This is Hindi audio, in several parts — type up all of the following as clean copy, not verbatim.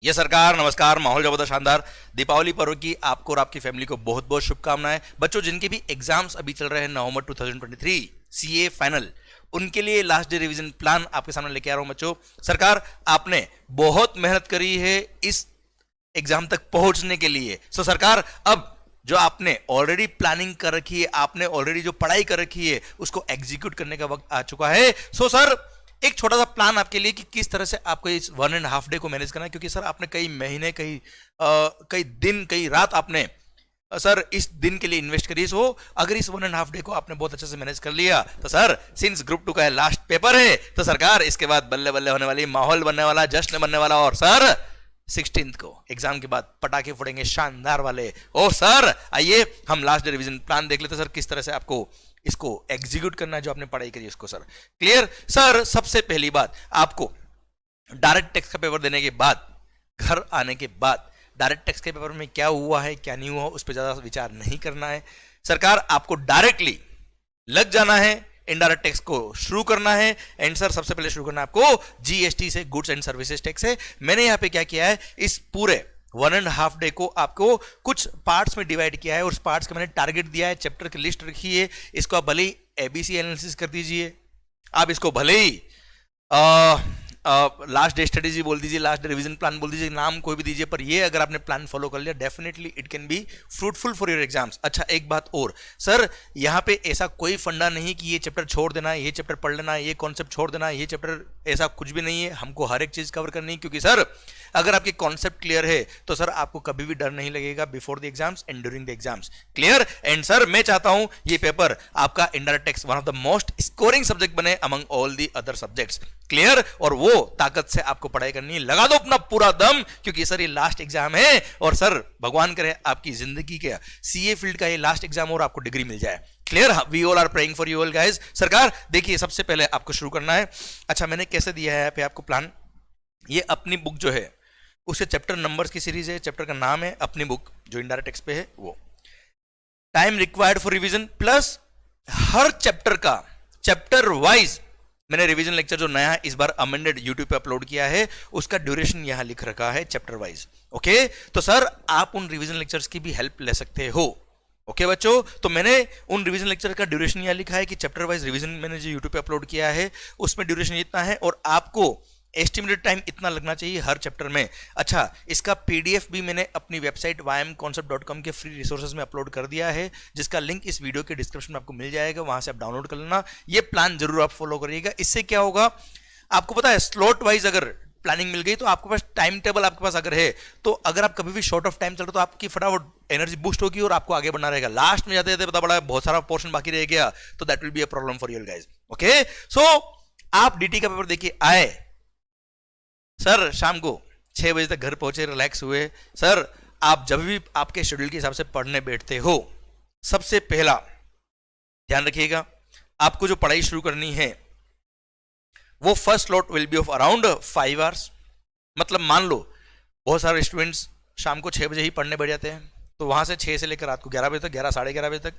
ये सरकार नमस्कार। माहौल जबरदस्त शानदार। दीपावली पर्व की आपको और आपकी फैमिली को बहुत बहुत शुभकामनाएं। बच्चों जिनके भी एग्जाम्स अभी चल रहे हैं नवंबर 2023 सीए फाइनल, उनके लिए लास्ट डे रिवीजन प्लान आपके सामने लेके आ रहा हूं। बच्चों सरकार आपने बहुत मेहनत करी है इस एग्जाम तक पहुंचने के लिए। सो सरकार अब जो आपने ऑलरेडी प्लानिंग कर रखी है, आपने ऑलरेडी जो पढ़ाई कर रखी है, उसको एग्जीक्यूट करने का वक्त आ चुका है। सो सर एक छोटा सा प्लान आपके लिए कि किस तरह से आपको इस 1.5 डे को मैनेज करना है, क्योंकि सर आपने कई महीने कई दिन कई रात आपने सर इस दिन के लिए इन्वेस्ट करिए। सो अगर इस 1.5 डे को आपने बहुत अच्छे से मैनेज कर लिया तो सर सिंस ग्रुप 2 का लास्ट पेपर है तो सरकार इसके बाद बल्ले बल्ले होने वाली, माहौल बनने वाला, जश्न बनने वाला। और सर 16th को एग्जाम के बाद पटाखे फोड़ेंगे शानदार वाले। ओ सर आइए हम लास्ट डे रिवीजन प्लान देख लेते हैं सर, किस तरह से आपको इसको एग्जीक्यूट करना है जो आपने पढ़ाई करी उसको। Sir clear. सर सबसे पहली बात, आपको डायरेक्ट टेक्स्ट का पेपर देने के बाद, घर आने के बाद डायरेक्ट टेक्स्ट के पेपर में क्या हुआ है क्या नहीं हुआ उस पर ज्यादा विचार नहीं करना है। सरकार आपको डायरेक्टली लग जाना है, इनडायरेक्ट टैक्स को शुरू करना है। एंड सर सबसे पहले शुरू करना है आपको जीएसटी से, गुड्स एंड सर्विसेज टैक्स से। मैंने यहां पे क्या किया है, इस पूरे 1.5 डे को आपको कुछ पार्ट्स में डिवाइड किया है और उस पार्ट्स का मैंने टारगेट दिया है, चैप्टर की लिस्ट रखी है। इसको आप भले ही एबीसी एनालिसिस कर दीजिए, आप इसको भले ही लास्ट डे स्ट्रेटेजी बोल दीजिए, लास्ट डे रिवीजन प्लान बोल दीजिए, नाम कोई भी दीजिए, पर ये अगर आपने प्लान फॉलो कर लिया definitely it can be fruitful for your exams. अच्छा एक बात और सर, यहाँ पे ऐसा कोई फंडा नहीं कि ये चैप्टर छोड़ देना है, ये चैप्टर पढ़ लेना है, ये कॉन्सेप्ट छोड़ देना है, ये चैप्टर, ऐसा कुछ भी नहीं है। हमको हर एक चीज कवर करनी है, क्योंकि सर अगर आपके कॉन्सेप्ट क्लियर है तो सर आपको कभी भी डर नहीं लगेगा before the exams and during the exams. Clear. And sir मैं चाहता हूं ये पेपर आपका indirect tax one of the most scoring subject बने among all the other subjects. Clear. और वो ताकत से आपको पढ़ाई करनी है, लगा दो अपना पूरा दम, क्योंकि सर ये लास्ट एग्जाम है। और सर भगवान करे आपकी जिंदगी के सीए फील्ड का ये लास्ट एग्जाम और आपको डिग्री मिल जाए। Clear. We all are praying for you all guys. सरकार देखिए सबसे पहले आपको शुरू करना है। अच्छा मैंने कैसे दिया है यहाँ पे आपको प्लान, ये अपनी बुक जो है उसके चैप्टर नंबर्स की सीरीज है, चैप्टर का नाम है अपनी बुक जो इनडायरेक्ट टैक्स पे है वो। Time required for revision plus her chapter का चैप्टर वाइज मैंने रिवीजन लेक्चर जो नया इस बार अमेंडेड यूट्यूब पे अपलोड किया है उसका ड्यूरेशन यहां लिख रखा है चैप्टर वाइज। ओके तो सर आप उन रिवीजन लेक्चर्स की भी हेल्प ले सकते हो। ओके बच्चों, तो मैंने उन रिवीजन लेक्चर का ड्यूरेशन यहां लिखा है कि चैप्टर वाइज रिवीजन मैंने जो यूट्यूब पे अपलोड किया है उसमें ड्यूरेशन इतना है और आपको एस्टिमेटेड टाइम इतना लगना चाहिए हर चैप्टर में। अच्छा इसका पीडीएफ भी मैंने अपनी वेबसाइट ymconcept.com के फ्री रिसोर्सेज में अपलोड कर दिया है, जिसका लिंक इस वीडियो के डिस्क्रिप्शन में आपको मिल जाएगा, वहां से आप डाउनलोड कर लेना। ये प्लान जरूर आप फॉलो करिएगा। इससे क्या होगा आपको पता है, स्लॉट वाइज अगर प्लानिंग मिल गई तो आपके पास टाइम टेबल आपके पास अगर है तो अगर आप कभी भी शॉर्ट ऑफ टाइम चल रहे तो आपकी फटाफट एनर्जी बूस्ट होगी और आपको आगे बढ़ना रहेगा। लास्ट में जाते जाते पता पड़ा बहुत सारा पोर्शन बाकी रह गया तो that will be a problem for you guys. Okay so आप डीटी का पेपर देखिए आए सर, शाम को 6 बजे तक घर पहुंचे, रिलैक्स हुए। सर आप जब भी आपके शेड्यूल के हिसाब से पढ़ने बैठते हो, सबसे पहला ध्यान रखिएगा आपको जो पढ़ाई शुरू करनी है वो first slot will be of around 5 hours. मतलब मान लो बहुत सारे स्टूडेंट्स शाम को 6 बजे ही पढ़ने बैठ जाते हैं, तो वहां से 6 से लेकर रात को 11 बजे तक, 11 साढ़े 11 बजे तक,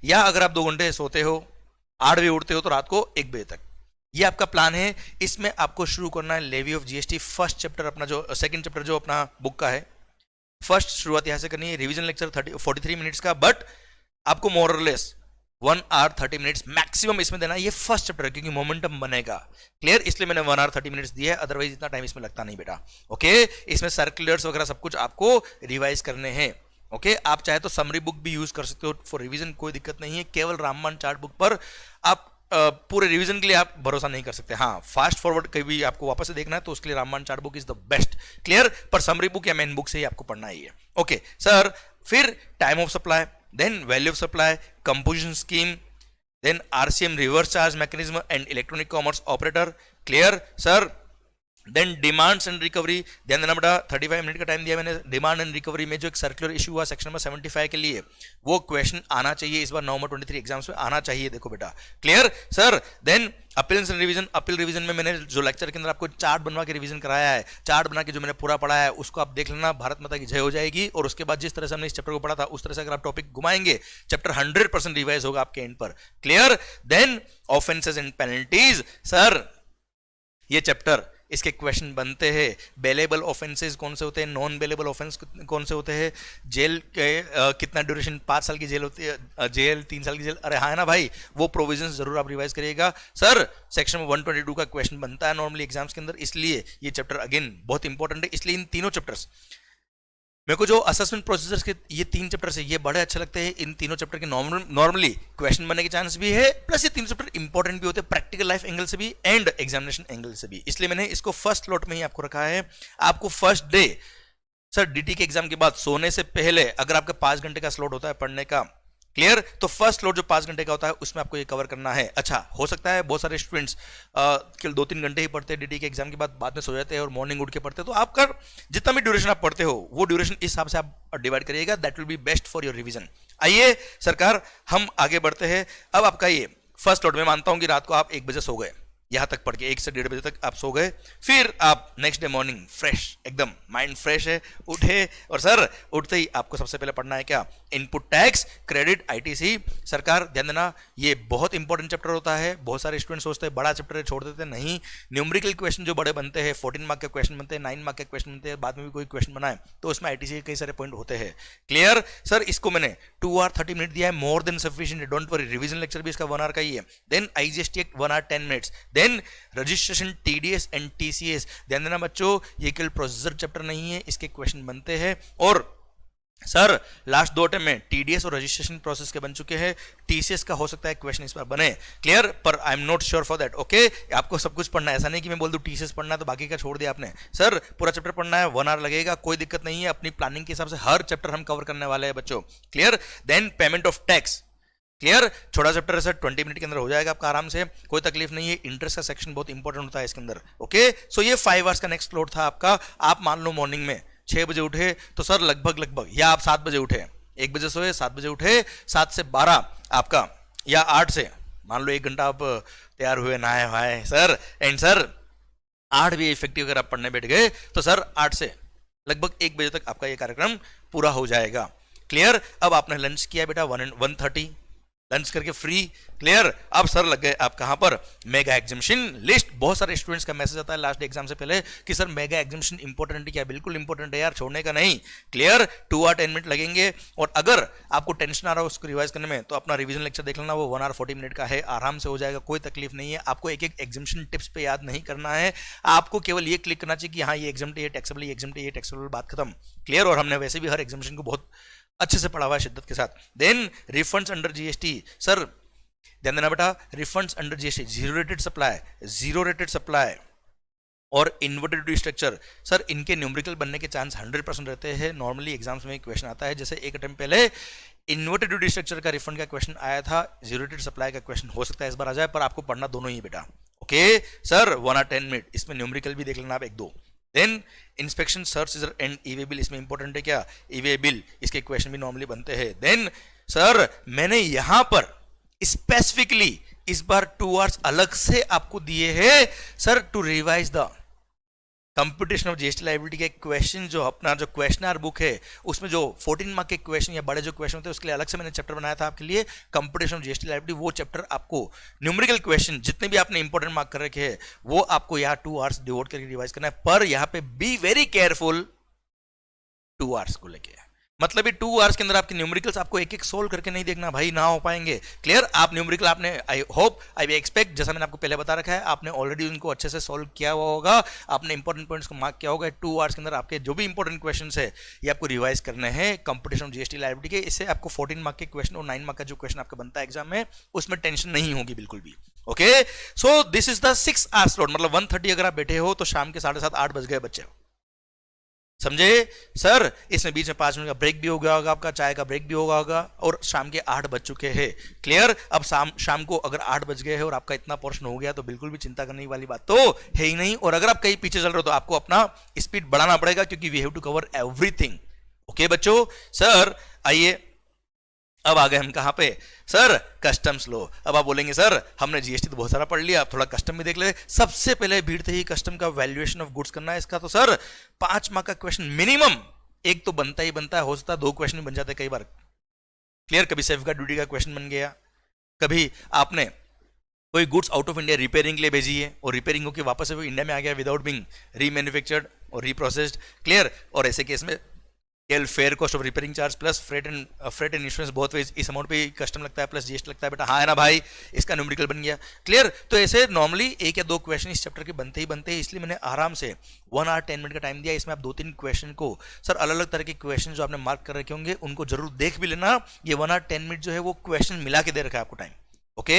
या अगर आप 2 घंटे सोते हो 8 बजे उठते हो तो रात को 1 बजे तक। ये आपका प्लान है। इसमें आपको शुरू करना है levy of GST first chapter, अपना जो सेकंड चैप्टर जो अपना बुक का है, फर्स्ट शुरुआत यहां से करनी है। रिवीजन लेक्चर 43 मिनट्स का, बट आपको मोर और लेस 1 आवर 30 मिनट्स मैक्सिमम इसमें देना है। ये फर्स्ट चैप्टर है क्योंकि मोमेंटम बनेगा। क्लियर। इसलिए मैंने 1 आवर 30 मिनट्स दिया है, अदरवाइज इतना टाइम इसमें लगता नहीं बेटा। ओके इसमें सर्कुलर्स वगैरह सब कुछ आपको रिवाइज करने हैं। ओके आप चाहे तो समरी बुक भी यूज कर सकते हो फॉर रिवीजन, कोई दिक्कत नहीं है। केवल रामबाण चार्ट बुक पर आप पूरे रिवीजन के लिए आप भरोसा नहीं कर सकते। हाँ फास्ट फॉरवर्ड कभी आपको वापस से देखना है तो उसके लिए रामबाण chart book is the best. Clear. पर समरी बुक या मेन बुक से ही आपको पढ़ना ही है। ओके सर फिर time of supply, then value of supply, composition scheme, then RCM reverse charge mechanism and electronic commerce operator. Clear sir. Then demands and recovery, ध्यान देना बेटा 35 मिनट का टाइम दिया मैंने। डिमांड एंड रिकवरी में जो एक सर्कुलर इशू हुआ सेक्शन नंबर 75 के लिए, वो क्वेश्चन आना चाहिए इस बार नवंबर 23 एग्जाम्स में आना चाहिए, देखो बेटा। Clear sir. Then appeals and revision, appeal revision में मैंने जो लेक्चर के अंदर आपको चार्ट बनवा के रिवीजन कराया है, चार्ट बना के जो मैंने पूरा पढ़ा है उसको आप देख लेना, भारत माता की जय हो जाएगी। और उसके बाद जिस तरह से हमने इस चैप्टर को पढ़ा था उस तरह से अगर आप टॉपिक घुमाएंगे चैप्टर 100% रिवाइज होगा आपके एंड पर। Clear. Then offences and penalties, sir ये चैप्टर इसके क्वेश्चन बनते हैं। बेलेबल ऑफेंसेस कौन से होते हैं, नॉन बेलेबल ऑफेंस कौन से होते हैं, जेल के कितना ड्यूरेशन, 5 साल की जेल होती है, जेल 3 साल की जेल, अरे हाँ है ना भाई, वो प्रोविजंस जरूर आप रिवाइज करिएगा। सर सेक्शन 122 का क्वेश्चन बनता है नॉर्मली एग्जाम्स के अंदर, इसलिए ये चैप्टर अगेन बहुत इंपॉर्टेंट है। इसलिए इन तीनों चैप्टर्स मेरे को जो असेसमेंट प्रोसीजर्स के ये 3 चैप्टर्स है ये बड़े अच्छे लगते हैं। इन तीनों चैप्टर के नॉर्मली क्वेश्चन बनने के चांस भी है, प्लस ये 3 चैप्टर इंपॉर्टेंट भी होते हैं प्रैक्टिकल लाइफ एंगल से भी एंड एग्जामिनेशन एंगल से भी, इसलिए मैंने इसको फर्स्ट लॉट में ही आपको रखा है। आपको फर्स्ट डे सर डीटी के एग्जाम के बाद सोने से पहले अगर आपका 5 घंटे का स्लॉट होता है पढ़ने का, क्लियर, तो फर्स्ट लोड जो 5 घंटे का होता है उसमें आपको ये कवर करना है। अच्छा हो सकता है बहुत सारे स्टूडेंट्स केवल 2-3 घंटे ही पढ़ते हैं डीटी के एग्जाम के बाद में सो जाते हैं और मॉर्निंग उठ के पढ़ते हैं, तो आपका जितना भी ड्यूरेशन आप पढ़ते हो वो ड्यूरेशन इस हिसाब से आप डिवाइड करिएगा, that will be best for your revision. आइए सरकार हम आगे बढ़ते हैं। अब आपका ये फर्स्ट लोड में मानता हूं कि रात को आप 1 बजे सो गए, यहां तक पढ़ के 1 से 1:30 बजे तक आप सो गए, फिर आप नेक्स्ट डे मॉर्निंग फ्रेश, एकदम माइंड फ्रेश है, उठे और सर उठते ही आपको सबसे पहले पढ़ना है क्या, इनपुट टैक्स, क्रेडिट, आईटीसी। सरकार ध्यान देना ये बहुत इंपॉर्टेंट चैप्टर होता है। बहुत सारे स्टूडेंट सोचते हैं बड़ा चैप्टर है छोड़ देते हैं, नहीं, न्यूमेरिकल क्वेश्चन जो बड़े बनते हैं, 14 मार्क के क्वेश्चन बनते हैं, 9 मार्क के क्वेश्चन बनते हैं, बाद में भी कोई क्वेश्चन बनाए तो उसमें आईटीसी के कई सारे पॉइंट होते हैं। क्लियर सर, इसको मैंने 2 आवर 30 मिनट दिया है, more than sufficient, don't worry, revision lecture भी इसका 1 आवर का ही है। Then IGST act 1 hour 10 minutes, then registration, TDS and TCS. ध्यान देना बच्चों ये केवल प्रोसीजर चैप्टर नहीं है, इसके क्वेश्चन बनते हैं। और सर लास्ट 2 अटेम्प्ट में टीडीएस और रजिस्ट्रेशन प्रोसेस के बन चुके हैं, टीसीएस का हो सकता है क्वेश्चन इस बार बने, क्लियर, पर I am not sure for that. Okay, आपको सब कुछ पढ़ना है, ऐसा नहीं कि मैं बोल दूं टीसीएस पढ़ना है तो बाकी का छोड़ दिया आपने। सर पूरा चैप्टर पढ़ना है, 1 आवर लगेगा, कोई दिक्कत नहीं है, अपनी प्लानिंग के हिसाब से हर चैप्टर हम कवर करने वाले हैं बच्चों, clear. Then payment of tax, clear, छोटा चैप्टर है सर, 20 मिनट के अंदर हो जाएगा आपका आराम से, कोई तकलीफ नहीं है। इंटरेस्ट का सेक्शन बहुत इंपॉर्टेंट होता है इसके अंदर। ओके, सो ये 5 आवर्स का नेक्स्ट लोड था आपका। आप मान लो मॉर्निंग में 6 बजे उठे तो सर लगभग या आप 7 बजे उठे, 1 बजे सोए, 7 बजे उठे, 7 से 12 आपका, या 8 से मान लो 1 घंटा आप तैयार हुए, नहाए हुए सर, एंड सर 8 भी इफेक्टिव अगर आप पढ़ने बैठ गए तो सर 8 से लगभग 1 बजे तक आपका ये कार्यक्रम पूरा हो जाएगा। क्लियर, अब आपने लंच किया बेटा 1:30, लंच करके फ्री, क्लियर। अब सर लग गए आप कहां पर, मेगा एग्जामिनेशन लिस्ट। बहुत सारे स्टूडेंट्स का मैसेज आता है लास्ट एग्जाम से पहले कि सर मेगा एग्जामिनेशन इंपॉर्टेंट है क्या, बिल्कुल इंपॉर्टेंट है यार, छोड़ने का नहीं, क्लियर। 2 आवर 10 मिनट लगेंगे, और अगर आपको टेंशन आ रहा हो उसको रिवाइज करने में तो अपना रिवीजन लेक्चर देख लेना, वो 1 आवर 40 मिनट का है, आराम से हो जाएगा, कोई तकलीफ नहीं है। आपको एक एक एग्जामिनेशन टिप्स पे याद नहीं करना है, आपको केवल ये क्लिक करना चाहिए कि हाँ ये एग्जाम ये टैक्सेबल, ये एग्जाम ये टैक्सेबल, बात खत्म, क्लियर। और हमने वैसे भी हर एग्जामिनेशन को बहुत अच्छे से पढ़ा हुआ है शिद्दत के साथ। Then refunds under GST, sir ध्यान देना बेटा, refunds under GST, zero rated supply और इन्वर्टेड ड्यू स्ट्रक्चर, सर इनके न्यूमेरिकल बनने के चांस 100% रहते हैं। नॉर्मली एग्जाम्स में क्वेश्चन आता है, जैसे एक अटेम्प्ट पहले इन्वर्टेड ड्यू स्ट्रक्चर का रिफंड का क्वेश्चन आया था, जीरो रेटेड सप्लाई का क्वेश्चन हो सकता है इस बार आ जाए, पर आपको पढ़ना दोनों ही बेटा। ओके सर 1 आवर 10 मिनट, इसमें न्यूमेरिकल भी देख लेना आप 1-2। Then inspection, search seizure and e-way bill, इसमें इंपॉर्टेंट है क्या, ईवे बिल, इसके क्वेश्चन भी नॉर्मली बनते हैं। देन सर मैंने यहां पर स्पेसिफिकली इस बार 2 आवर्स अलग से आपको दिए हैं sir to revise the computation of GST liability के क्वेश्चन। जो अपना जो क्वेश्चनर बुक है उसमें जो 14 मार्क के क्वेश्चन या बड़े जो क्वेश्चन होते हैं उसके लिए अलग से मैंने चैप्टर बनाया था आपके लिए, कंप्यूटेशन ऑफ जीएसटी लायबिलिटी। वो चैप्टर आपको न्यूमेरिकल क्वेश्चन जितने भी आपने इंपॉर्टेंट मार्क कर रखे हैं वो आपको यहाँ 2 आवर्स डिवोट करके रिवाइज करना है। पर यहाँ पे बी वेरी केयरफुल 2 आवर्स को लेके, मतलब 2 आवर्स के अंदर आपके न्यूमेरिकल्स आपको एक एक सोल्व करके नहीं देखना भाई, ना हो पाएंगे। क्लियर, आप न्यूमेरिकल आपने आई होप आई एक्सपेक्ट, जैसा मैंने आपको पहले बता रखा है, आपने ऑलरेडी उनको अच्छे से सोल्व किया हुआ होगा, आपने इंपॉर्टेंट पॉइंट्स को मार्क किया होगा। 2 आवर्स के अंदर आपके जो भी इंपॉर्टेंट क्वेश्चन है ये आपको रिवाइज करने हैं कंप्यूटेशन ऑफ जीएसटी लायबिलिटी के। इससे आपको 14 मार्क के क्वेश्चन और 9 मार्क का जो क्वेश्चन आपका बनता है एग्जाम में उसमें टेंशन नहीं होगी बिल्कुल भी। Okay, so this is the 6 hours slot, मतलब 1:30 अगर आप बैठे हो तो शाम के 7:30 8 बज गए बच्चे, समझे सर। इसमें बीच में 5 मिनट का ब्रेक भी हो गया होगा, आपका चाय का ब्रेक भी होगा, और शाम के 8 बज चुके हैं। क्लियर, अब शाम को अगर 8 बज गए हैं और आपका इतना पोर्शन हो गया तो बिल्कुल भी चिंता करने वाली बात तो है ही नहीं। और अगर आप कहीं पीछे चल रहे हो तो आपको अपना स्पीड बढ़ाना पड़ेगा, क्योंकि we have to cover everything. Okay बच्चों, सर आइए अब आ गए हम कहां पे, सर कस्टम्स लो। अब आप बोलेंगे सर हमने जीएसटी तो बहुत सारा पढ़ लिया, आप थोड़ा कस्टम भी देख ले। सबसे पहले भिड़ते ही कस्टम का वैल्यूएशन ऑफ गुड्स करना है इसका, तो सर 5 मार्क का क्वेश्चन मिनिमम एक तो बनता ही बनता है, हो सकता है 2 क्वेश्चन भी बन जाते हैं कई बार। क्लियर, कभी सेफगार्ड ड्यूटी का क्वेश्चन बन गया, कभी आपने कोई goods out of India repairing के लिए भेजी है और रिपेयरिंग होकर वापस से वो इंडिया में आ गया विदाउट बिंग रीमैन्युफैक्चर्ड और रीप्रोसेस्ड, क्लियर। और ऐसे केस में केवल fair cost of repairing charge plus freight and insurance बहुत वेज इस अमाउंट पे कस्टम लगता है प्लस जीएसटी लगता है बेटा, हाँ है ना भाई, इसका न्यूमेरिकल बन गया, क्लियर। तो ऐसे नॉर्मली एक या दो क्वेश्चन इस चैप्टर के बनते ही बनते हैं, इसलिए मैंने आराम से 1 आवर 10 मिनट का टाइम दिया। इसमें आप 2-3 क्वेश्चन को सर अलग अलग तरह के क्वेश्चन जो आपने मार्क कर रखे होंगे उनको जरूर देख भी लेना। ये 1 आवर 10 मिनट जो है वो क्वेश्चन मिला के दे रखा है आपको time, okay.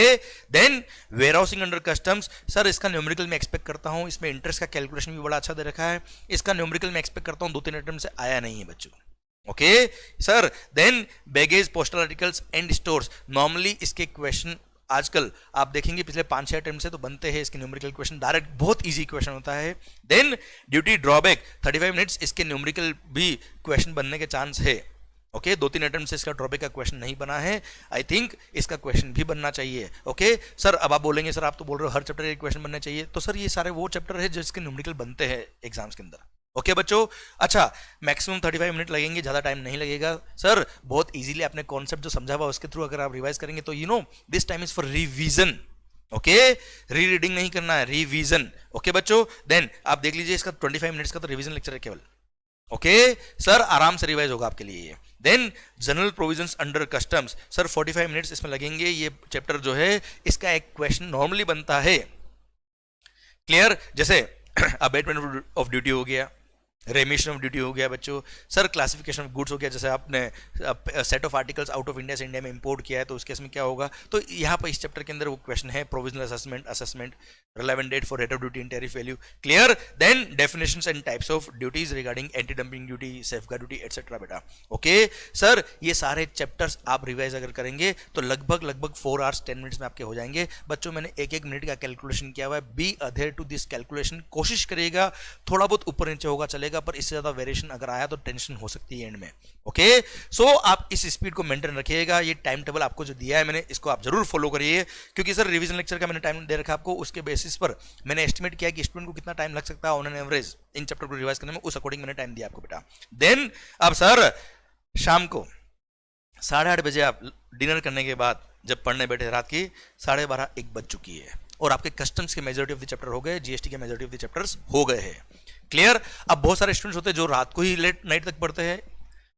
Then warehousing under customs, sir इसका न्यूमेरिकल में एक्सपेक्ट करता हूं, इसमें इंटरेस्ट का कैलकुलेशन भी बड़ा अच्छा दे रखा है, इसका न्यूमेरिकल में एक्सपेक्ट करता हूं 2-3 अटेम्प्ट से आया नहीं है बच्चों, okay sir. Then baggage postal articles and stores, normally इसके क्वेश्चन आजकल आप देखेंगे पिछले 5-6 अटेम्प्ट से तो बनते हैं इसके न्यूमेरिकल क्वेश्चन, डायरेक्ट बहुत इजी क्वेश्चन होता है। देन ड्यूटी ड्रॉबैक 35 मिनट्स, इसके न्यूमेरिकल भी क्वेश्चन बनने के चांस है, ओके 2-3 अटेम्प्ट से इसका ड्रॉबैक का क्वेश्चन नहीं बना है, आई थिंक इसका क्वेश्चन भी बनना चाहिए, ओके सर। अब आप बोलेंगे सर आप तो बोल रहे हो हर चैप्टर के क्वेश्चन बनने चाहिए, तो सर ये सारे वो चैप्टर है जिसके न्यूमेरिकल बनते हैं एग्जाम्स के अंदर, ओके बच्चों। अच्छा मैक्सिमम 35 मिनट लगेंगे, ज्यादा टाइम नहीं लगेगा सर, बहुत इजीली आपने कॉन्सेप्ट जो समझा हुआ उसके थ्रू अगर आप रिवाइज करेंगे तो you know this time is for revision, okay री रीडिंग नहीं करना है, रिवीजन, ओके बच्चों। देन आप देख लीजिए इसका 25 मिनट्स का तो रिवीजन लेक्चर है केवल, ओके सर आराम से रिवाइज होगा आपके लिए ये। Then general provisions under customs, sir 45 minutes इसमें लगेंगे, ये चैप्टर जो है इसका एक क्वेश्चन नॉर्मली बनता है, क्लियर। जैसे अबेटमेंट ऑफ ड्यूटी हो गया, रेमिशन ऑफ ड्यूटी हो गया बच्चों, सर क्लासिफिकेशन ऑफ गुड्स हो गया, जैसे आपने set of articles out of India से इंडिया में इंपोर्ट किया है तो उस केस में क्या होगा, तो यहाँ पर इस चैप्टर के अंदर वो क्वेश्चन है provisional assessment relevant date for rate of duty and tariff value, clear. Then definitions and types of duties regarding anti dumping duty, safeguard duty etcetera बेटा, ओके सर। ये सारे चैप्टर्स आप रिवाइज अगर करेंगे तो लगभग 4 आवर्स 10 मिनट्स में आपके हो जाएंगे बच्चों। मैंने 1-1 मिनट का कैलकुलेशन किया हुआ है, be adhere to this calculation, कोशिश करिएगा, थोड़ा बहुत ऊपर नीचे होगा चलेगा पर इससे ज्यादा वेरिएशन अगर आया तो टेंशन हो सकती है एंड में, ओके। सो आप इस स्पीड को मेंटेन रखिएगा, ये टाइम टेबल आपको जो दिया है मैंने इसको आप जरूर फॉलो करिए, क्योंकि सर रिवीजन लेक्चर का मैंने टाइम दे रखा आपको, उसके बेसिस पर मैंने एस्टिमेट किया कि स्टूडेंट को कितना टाइम लग सकता है on an average in chapter को रिवाइज करने में, उस अकॉर्डिंग मैंने टाइम दिया आपको बेटा। देन अब सर शाम को 8:30 बजे आप डिनर करने के बाद जब पढ़ने बैठे रात की 12:30-1 बज चुकी है और आपके कस्टम्स के मेजॉरिटी ऑफ द चैप्टर हो गए, जीएसटी के मेजॉरिटी ऑफ द चैप्टर्स हो गए हैं, क्लियर। अब बहुत सारे स्टूडेंट्स होते हैं जो रात को ही लेट नाइट तक पढ़ते हैं,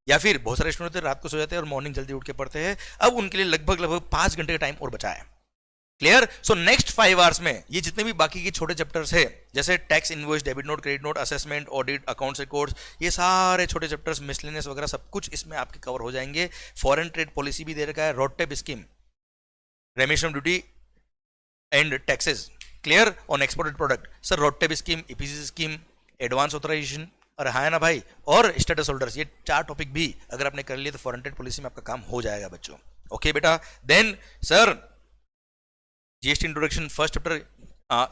या फिर बहुत सारे स्टूडेंट होते हैं रात को सो जाते हैं और मॉर्निंग जल्दी उठ के पढ़ते हैं, अब उनके लिए लगभग 5 घंटे का टाइम और बचा है, क्लियर। सो नेक्स्ट 5 आवर्स में ये जितने भी बाकी के छोटे चैप्टर्स है जैसे tax invoice, debit note, credit note, assessment, audit, accounts records, ये सारे छोटे चैप्टर्स, मिसलेनियस वगैरह सब कुछ इसमें आपके कवर हो जाएंगे। फॉरेन ट्रेड पॉलिसी भी दे रखा है, RoDTEP scheme, remission of duty and taxes, clear, on exported product, sir RoDTEP scheme, EPC scheme, advance authorisation, और हाँ ना भाई, और स्टेटस होल्डर्स, ये 4 टॉपिक भी अगर आपने कर लिए तो फॉरेन ट्रेड पॉलिसी में आपका काम हो जाएगा बच्चों, ओके बेटा। Then sir GST introduction first chapter,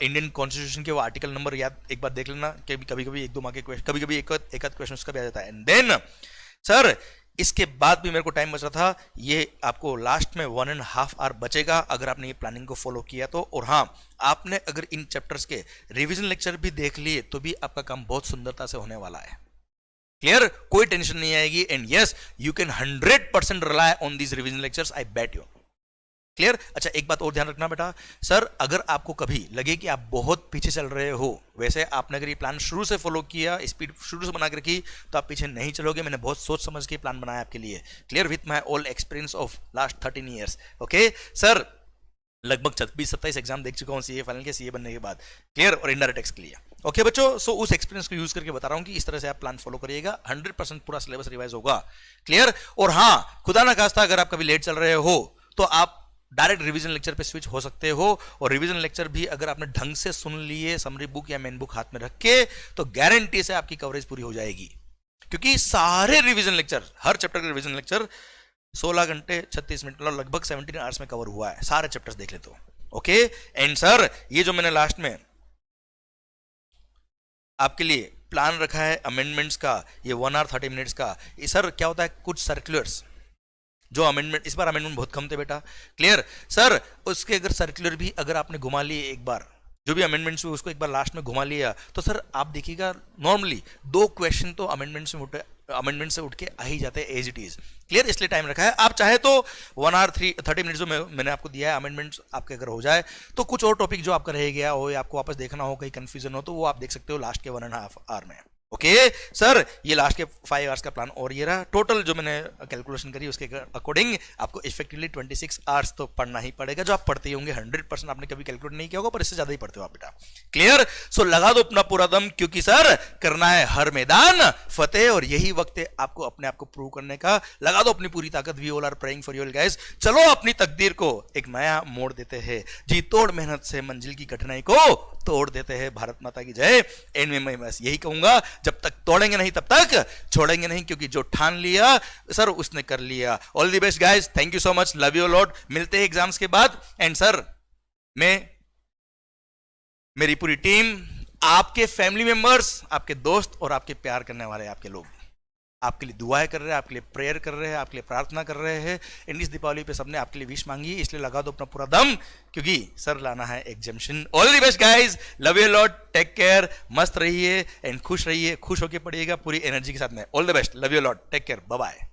Indian constitution के वो आर्टिकल नंबर याद एक बार देख लेना, कभी कभी 1-2 मार्क के क्वेश्चन, कभी कभी एक आध क्वेश्चन उसका भी आ जाता है। एंड देन सर इसके बाद भी मेरे को टाइम बच रहा था, ये आपको लास्ट में 1.5 आवर बचेगा अगर आपने ये प्लानिंग को फॉलो किया तो, और हाँ आपने अगर इन चैप्टर्स के रिवीजन लेक्चर भी देख लिए तो भी आपका काम बहुत सुंदरता से होने वाला है, क्लियर, कोई टेंशन नहीं आएगी। And yes you can 100% rely on these revision lectures, I bet you, clear. अच्छा एक बात और ध्यान रखना बेटा, सर अगर आपको कभी लगे कि आप बहुत पीछे चल रहे हो, वैसे आपने अगर ये प्लान शुरू से फॉलो किया, स्पीड शुरू से बना के रखी तो आप पीछे नहीं चलोगे, मैंने बहुत सोच समझ के प्लान बनाया आपके लिए, clear, with my all experience of last 13 years, okay sir. लगभग 26-27 एग्जाम देख चुका हूँ सीए फाइनल के, सीए बनने के बाद, क्लियर, और इनडायरेक्ट टैक्स के लिए, ओके बच्चों। सो उस एक्सपीरियंस को यूज करके बता रहा हूँ कि इस तरह से आप प्लान फॉलो करिएगा, 100% पूरा सिलेबस रिवाइज होगा, क्लियर। और हाँ खुदा ना खास्ता अगर आप कभी लेट चल रहे हो तो आप डायरेक्ट रिवीजन लेक्चर पे स्विच हो सकते हो, और रिवीजन लेक्चर भी अगर आपने ढंग से सुन लिए समरी बुक या मेन बुक हाथ में रख के तो गारंटी से आपकी कवरेज पूरी हो जाएगी, क्योंकि सारे रिवीजन लेक्चर, हर चैप्टर के रिवीजन लेक्चर 16 घंटे 36 मिनट मतलब लगभग 17 आवर्स में कवर हुआ है, सारे चैप्टर्स देख ले तो, ओके। एंड सर ये जो मैंने लास्ट में आपके लिए प्लान रखा है अमेंडमेंट्स का, ये 1 आवर 30 मिनट्स का, ये सर क्या होता है, कुछ सर्कुलर्स जो अमेंडमेंट, इस बार अमेंडमेंट बहुत कम थे बेटा, क्लियर सर, उसके अगर सर्कुलर भी अगर आपने घुमा लिए एक बार, जो भी अमेंडमेंट्स हुए उसको एक बार लास्ट में घुमा लिया तो सर आप देखिएगा नॉर्मली 2 क्वेश्चन तो अमेंडमेंट्स में अमेंडमेंट से उठ के आ ही जाते हैं एज इट इज। क्लियर, इसलिए टाइम रखा है। आप चाहे तो 1 आवर 30 मिनट जो मैंने आपको दिया है, अमेंडमेंट्स आपके अगर हो जाए तो कुछ और टॉपिक जो आपका रह गया हो या आपको वापस देखना हो, कहीं कंफ्यूजन हो, तो वो आप देख सकते हो लास्ट के 1.5 आवर में। ओके सर, ये लास्ट के 5 आवर्स का प्लान और ये रहा। टोटल जो मैंने कैलकुलेशन करी उसके अकॉर्डिंग आपको इफेक्टिवली 26 आवर्स तो पढ़ना ही पड़ेगा, जो आप पढ़ते ही होंगे। 100% आपने कभी कैलकुलेट नहीं किया होगा, पर इससे ज्यादा ही पढ़ते हो आप बेटा। क्लियर, सो लगा दो अपना पूरा दम, क्योंकि सर करना है हर मैदान फतेह, और यही वक्त है आपको अपने आप को प्रूव करने का। लगा दो अपनी पूरी ताकत। We all are praying for you guys. चलो अपनी तकदीर को एक नया मोड़ देते हैं, जी तोड़ मेहनत से मंजिल की कठिनाई को तोड़ देते हैं। भारत माता की जय। एंड में मैं बस यही कहूंगा, जब तक तोड़ेंगे नहीं तब तक छोड़ेंगे नहीं, क्योंकि जो ठान लिया सर उसने कर लिया। All the best guys, thank you so much, love you lot. मिलते हैं एग्जाम्स के बाद। एंड सर मेरी पूरी टीम, आपके फैमिली मेंबर्स, आपके दोस्त और आपके प्यार करने वाले आपके लोग आपके लिए दुआएं कर रहे हैं, आपके लिए प्रेयर कर रहे हैं, आपके लिए प्रार्थना कर रहे हैं। इन इस दीपावली पे सबने आपके लिए विश मांगी, इसलिए लगा दो अपना पूरा दम, क्योंकि सर लाना है examination. All the best guys, love you lot, take care, मस्त रहिए एंड खुश रहिए, खुश होकर पढ़िएगा पूरी एनर्जी के साथ में। All the best, love you lot, take care, bye bye.